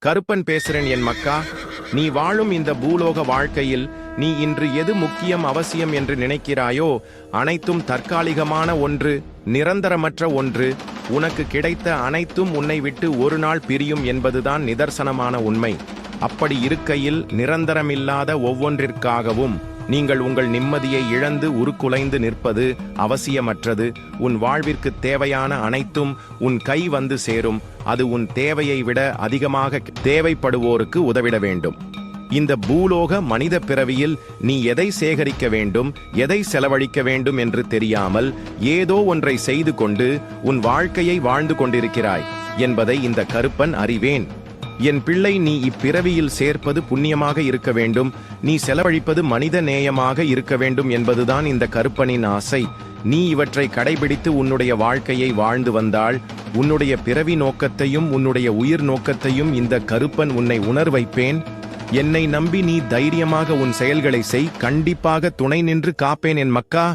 கருப்பன் பேசுறேன் என் மக்கா. நீ வாழும் இந்த பூலோக வாழ்க்கையில் நீ இன்று எது முக்கியம் அவசியம் என்று நினைக்கிறாயோ அனைத்தும் தற்காலிகமான ஒன்று, நிரந்தரமற்ற ஒன்று. உனக்கு கிடைத்த அனைத்தும் உன்னை விட்டு ஒரு நாள் பிரியும் என்பதுதான் நிதர்சனமான உண்மை. அப்படி இருக்கையில் நிரந்தரமில்லாத ஒவ்வொன்றிற்காகவும் நீங்கள் உங்கள் நிம்மதியை இழந்து உருக்குலைந்து நிற்பது அவசியமற்றது. உன் வாழ்விற்கு தேவையான அனைத்தும் உன் கை வந்து சேரும். அது உன் தேவையை விட அதிகமாக தேவைப்படுவோருக்கு உதவிட வேண்டும். இந்த பூலோக மனித பிறவியில் நீ எதை சேகரிக்க வேண்டும், எதை செலவழிக்க வேண்டும் என்று தெரியாமல் ஏதோ ஒன்றை செய்து கொண்டு உன் வாழ்க்கையை வாழ்ந்து கொண்டிருக்கிறாய் என்பதை இந்த கருப்பன் அறிவேன். என் பிள்ளை, நீ இப்பிறவியில் சேர்ப்பது புண்ணியமாக இருக்க வேண்டும், நீ செலவழிப்பது மனித நேயமாக இருக்க வேண்டும் என்பதுதான் இந்த கருப்பனின் ஆசை. நீ இவற்றை கடைபிடித்து உன்னுடைய வாழ்க்கையை வாழ்ந்து வந்தால் உன்னுடைய பிறவி நோக்கத்தையும் உன்னுடைய உயிர் நோக்கத்தையும் இந்த கருப்பன் உன்னை உணர் வைப்பேன். என்னை நம்பி நீ தைரியமாக உன் செயல்களை செய். கண்டிப்பாக துணை நின்று காப்பேன் என் மக்கா.